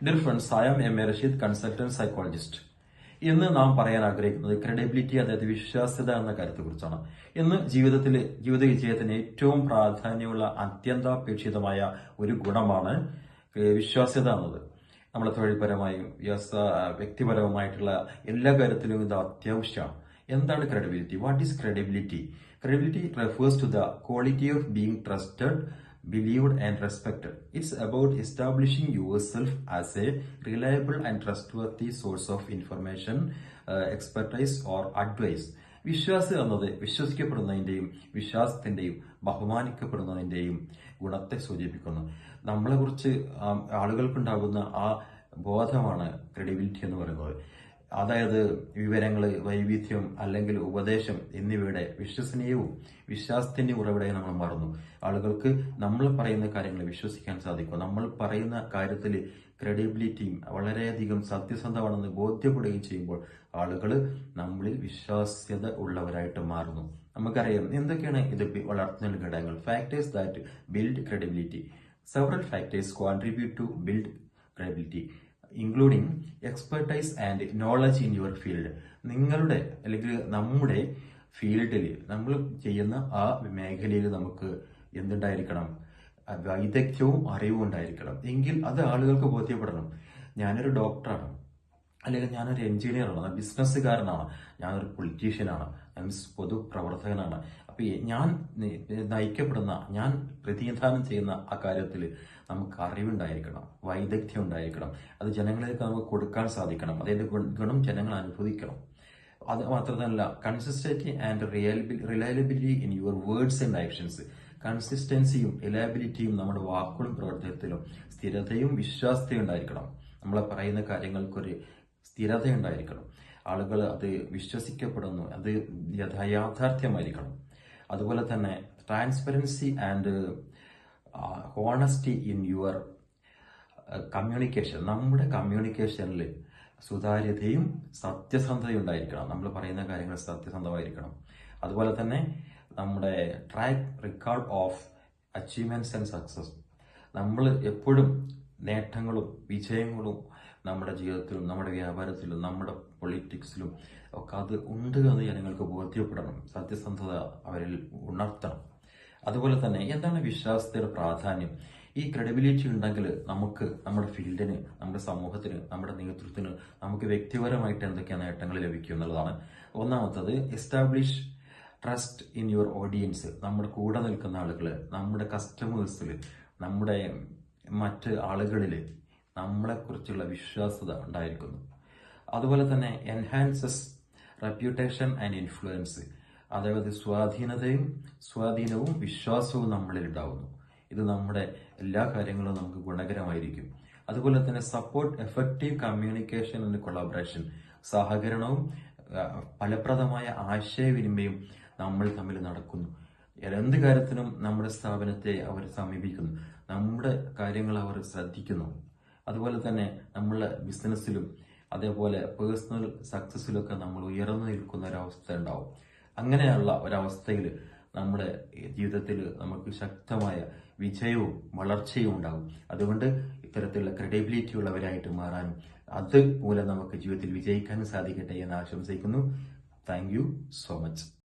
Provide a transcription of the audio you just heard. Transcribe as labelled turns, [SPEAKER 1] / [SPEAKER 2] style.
[SPEAKER 1] Dear friends, I am M A Rasheed, consultant psychologist. ഇന്ന് നാം പറയാൻ ആഗ്രഹിക്കുന്നത് ക്രെഡിബിലിറ്റി, അതായത് വിശ്വാസ്യത എന്ന കാര്യത്തെക്കുറിച്ചാണ്. ഇന്ന് ജീവിത വിജയത്തിന് ഏറ്റവും പ്രാധാന്യമുള്ള അത്യന്താപേക്ഷിതമായ ഒരു ഗുണമാണ് വിശ്വാസ്യത എന്നത്. നമ്മളെ തൊഴിൽപരമായും വ്യക്തിപരവുമായിട്ടുള്ള എല്ലാ കാര്യത്തിലും ഇത് അത്യാവശ്യമാണ്. എന്താണ് credibility? What is credibility? Credibility refers to the quality of being trusted, believed and respected. It's about establishing yourself as a reliable and trustworthy source of information, expertise or advice. വിശ്വാസം എന്നത് വിശ്വസിക്കപ്പെടുന്നതിന്റെയും വിശ്വാസത്തിന്റെയും ബഹുമാനിക്കപ്പെടുന്നതിന്റെയും ഗുണത്തെ സൂചിപ്പിക്കുന്നു. നമ്മളെക്കുറിച്ച് ആളുകൾക്കുണ്ടാകുന്ന ആ ബോധമാണ് ക്രെഡിബിലിറ്റി എന്ന് പറയുന്നത്. അതായത് വിവരങ്ങൾ, വൈവിധ്യം അല്ലെങ്കിൽ ഉപദേശം എന്നിവയുടെ വിശ്വസനീയവും വിശ്വാസത്തിന്റെ ഉറവിടയെ നമ്മൾ മറന്നു. ആളുകൾക്ക് നമ്മൾ പറയുന്ന കാര്യങ്ങൾ വിശ്വസിക്കാൻ സാധിക്കും. നമ്മൾ പറയുന്ന കാര്യത്തിൽ ക്രെഡിബിലിറ്റിയും വളരെയധികം സത്യസന്ധമാണെന്ന് ബോധ്യപ്പെടുകയും ചെയ്യുമ്പോൾ ആളുകൾ നമ്മളിൽ വിശ്വാസ്യത ഉള്ളവരായിട്ട് മാറുന്നു. നമുക്കറിയാം എന്തൊക്കെയാണ് ഇത് വളർത്തുന്ന ഘടകങ്ങൾ. Factors that build credibility. Several factors contribute to build credibility, including expertise and knowledge in your field. നിങ്ങളുടെ അല്ലെങ്കിൽ നമ്മുടെ ഫീൽഡിൽ നമ്മൾ ചെയ്യുന്ന ആ മേഖലയിൽ നമുക്ക് എന്തുണ്ടായിരിക്കണം? വൈദഗ്ധ്യവും അറിവും ഉണ്ടായിരിക്കണം. എങ്കിൽ അത് ആളുകൾക്ക് ബോധ്യപ്പെടണം. ഞാനൊരു ഡോക്ടറാണ്, അല്ലെങ്കിൽ ഞാനൊരു എഞ്ചിനീയറാണ്, ബിസിനസ്സുകാരനാണ്, ഞാനൊരു പൊളിറ്റീഷ്യനാണ്, ഞാൻ പൊതുപ്രവർത്തകനാണ്. അപ്പൊ ഞാൻ നയിക്കപ്പെടുന്ന, ഞാൻ പ്രതിനിധാനം ചെയ്യുന്ന ആ കാര്യത്തിൽ നമുക്ക് അറിവുണ്ടായിരിക്കണം, വൈദഗ്ധ്യം ഉണ്ടായിരിക്കണം. അത് ജനങ്ങളിലേക്ക് നമുക്ക് കൊടുക്കാൻ സാധിക്കണം. അതിന്റെ ഗുണം ജനങ്ങൾ അനുഭവിക്കണം. അത് മാത്രമല്ല, consistency and reliability in your words and actions. കൺസിസ്റ്റൻസിയും റിലയബിലിറ്റിയും നമ്മുടെ വാക്കുകളും പ്രവർത്തനത്തിലും സ്ഥിരതയും വിശ്വാസ്യതയും ഉണ്ടായിരിക്കണം. നമ്മളെ പറയുന്ന കാര്യങ്ങൾക്കൊരു സ്ഥിരത ഉണ്ടായിരിക്കണം. ആളുകൾ അത് വിശ്വസിക്കപ്പെടുന്നു, അത് യാഥാർത്ഥ്യമായിരിക്കണം. അതുപോലെ തന്നെ transparency and honesty in your communication. നമ്മുടെ കമ്മ്യൂണിക്കേഷനിൽ സുതാര്യതയും സത്യസന്ധതയും ഉണ്ടായിരിക്കണം. നമ്മൾ പറയുന്ന കാര്യങ്ങൾ സത്യസന്ധമായിരിക്കണം. അതുപോലെ തന്നെ നമ്മുടെ track record of achievements and success. നമ്മൾ എപ്പോഴും നേട്ടങ്ങളും വിജയങ്ങളും നമ്മുടെ ജീവിതത്തിലും നമ്മുടെ വ്യാപാരത്തിലും നമ്മുടെ പൊളിറ്റിക്സിലും ഒക്കെ അത് ഉണ്ട് എന്ന് ജനങ്ങൾക്ക് ബോധ്യപ്പെടണം. സത്യസന്ധത അവരിൽ ഉണർത്തണം. അതുപോലെ തന്നെ എന്താണ് വിശ്വാസത്തിന്റെ പ്രാധാന്യം? ഈ ക്രെഡിബിലിറ്റി ഉണ്ടെങ്കിൽ നമുക്ക് നമ്മുടെ ഫീൽഡിന്, നമ്മുടെ സമൂഹത്തിന്, നമ്മുടെ നേതൃത്വത്തിന്, നമുക്ക് വ്യക്തിപരമായിട്ട് എന്തൊക്കെയാണ് നേട്ടങ്ങൾ ലഭിക്കും എന്നുള്ളതാണ്. ഒന്നാമത്തത്, establish trust in your audience. നമ്മുടെ കൂടെ നിൽക്കുന്ന ആളുകൾ, നമ്മുടെ കസ്റ്റമേഴ്സിൽ, നമ്മുടെ മറ്റ് ആളുകളിൽ നമ്മളെക്കുറിച്ചുള്ള വിശ്വാസ്യത ഉണ്ടായിരിക്കുന്നു. അതുപോലെ തന്നെ എൻഹാൻസസ് റെപ്യൂട്ടേഷൻ ആൻഡ് ഇൻഫ്ലുവൻസ്. അതായത് സ്വാധീനവും വിശ്വാസവും നമ്മളിൽ ഉണ്ടാവുന്നു. ഇത് നമ്മുടെ എല്ലാ കാര്യങ്ങളും നമുക്ക് ഗുണകരമായിരിക്കും. അതുപോലെ തന്നെ support effective communication and collaboration. സഹകരണവും ഫലപ്രദമായ ആശയവിനിമയം നമ്മൾ തമ്മിൽ നടക്കുന്നു. എന്ത് കാര്യത്തിനും നമ്മുടെ സ്ഥാപനത്തെ അവർ സമീപിക്കുന്നു, നമ്മുടെ കാര്യങ്ങൾ അവർ ശ്രദ്ധിക്കുന്നു. അതുപോലെ തന്നെ നമ്മളെ ബിസിനസ്സിലും അതേപോലെ പേഴ്സണൽ സക്സസിലൊക്കെ നമ്മൾ ഉയർന്നു നിൽക്കുന്ന ഒരവസ്ഥ ഉണ്ടാവും. അങ്ങനെയുള്ള ഒരവസ്ഥയിൽ നമ്മുടെ ജീവിതത്തിൽ നമുക്ക് ശക്തമായ വിജയവും വളർച്ചയും ഉണ്ടാകും. അതുകൊണ്ട് ഇത്തരത്തിലുള്ള ക്രെഡിബിലിറ്റി ഉള്ളവരായിട്ട് മാറാനും അത് മൂലം നമുക്ക് ജീവിതത്തിൽ വിജയിക്കാനും സാധിക്കട്ടെ എന്ന് ആശംസിക്കുന്നു. Thank you so much.